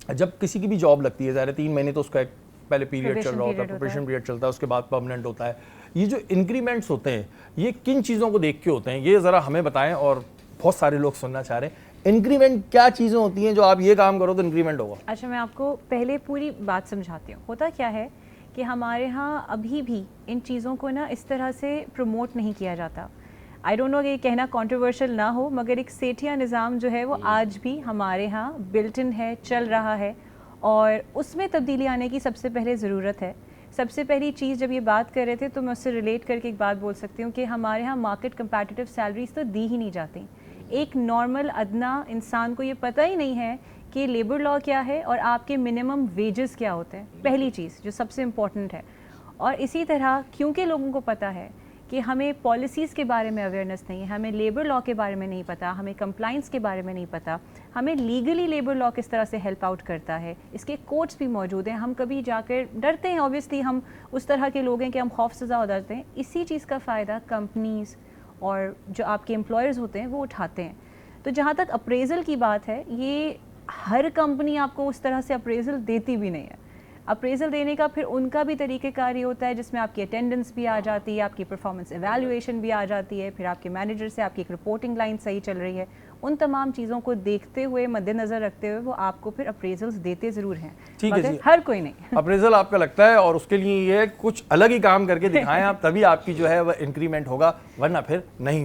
جب کسی کی بھی جاب لگتی ہے ظاہر ہے 3 مہینے تو اس کا ایک پہلے پیریڈ چل رہا ہوتا ہے, پروبیشن پیریڈ چلتا ہے, اس کے بعد پرماننٹ ہوتا ہے. یہ جو انکریمنٹس ہوتے ہیں یہ کن چیزوں کو دیکھ کے ہوتے ہیں, یہ ذرا ہمیں بتائیں, اور بہت سارے لوگ سننا چاہ رہے ہیں. انکریمنٹ کیا چیزیں ہوتی ہیں جو آپ یہ کام کرو تو انکریمنٹ ہوگا؟ اچھا میں آپ کو پہلے پوری بات سمجھاتی ہوں. ہوتا کیا ہے کہ ہمارے ہاں ابھی بھی ان چیزوں کو نا اس طرح سے پروموٹ نہیں کیا جاتا. آئی ڈونٹ نو کہ یہ کہنا کنٹروورشل نہ ہو, مگر ایک سیٹھیا نظام جو ہے وہ آج بھی ہمارے ہاں بلٹ ان ہے, چل رہا ہے, اور اس میں تبدیلی آنے کی سب سے پہلے ضرورت ہے. سب سے پہلی چیز جب یہ بات کر رہے تھے تو میں اس سے ریلیٹ کر کے ایک بات بول سکتی ہوں کہ ہمارے ہاں مارکیٹ کمپیٹیٹیو سیلریز تو دی ہی نہیں جاتی. ایک نارمل ادنا انسان کو یہ پتہ ہی نہیں ہے کہ لیبر لا کیا ہے اور آپ کے منیمم ویجز کیا ہوتے ہیں, پہلی چیز جو سب سے امپورٹنٹ ہے. اور اسی طرح کیونکہ لوگوں کو پتہ ہے کہ ہمیں پالیسیز کے بارے میں اویئرنیس نہیں ہے, ہمیں لیبر لا کے بارے میں نہیں پتہ, ہمیں کمپلائنس کے بارے میں نہیں پتہ, ہمیں لیگلی لیبر لا کس طرح سے ہیلپ آؤٹ کرتا ہے, اس کے کوڈس بھی موجود ہیں. ہم کبھی جا کر ڈرتے ہیں, اوبیسلی ہم اس طرح کے لوگ ہیں کہ ہم خوف زدہ ہو جاتے ہیں. اسی چیز کا فائدہ کمپنیز اور جو آپ کے امپلائرز ہوتے ہیں وہ اٹھاتے ہیں. تو جہاں تک اپریزل کی بات ہے, یہ ہر کمپنی آپ کو اس طرح سے اپریزل دیتی بھی نہیں ہے. اپریزل دینے کا پھر ان کا بھی طریقہ کار یہ ہوتا ہے جس میں آپ کی اٹینڈنس بھی آ جاتی ہے, آپ کی پرفارمنس ایویلیویشن بھی آ جاتی ہے, پھر آپ کے مینیجر سے آپ کی ایک رپورٹنگ لائن صحیح چل رہی ہے. ان تمام چیزوں کو دیکھتے ہوئے مد نظر رکھتے ہوئے وہ آپ کو پھر اپریزلز دیتے ضرور ہیں, مگر ہر کوئی نہیں. اپریزل آپ کا لگتا ہے, اور اس کے لیے یہ کچھ الگ ہی کام کر کے دکھائیں آپ, تبھی آپ کی جو ہے وہ انکریمنٹ ہوگا, ورنہ پھر نہیں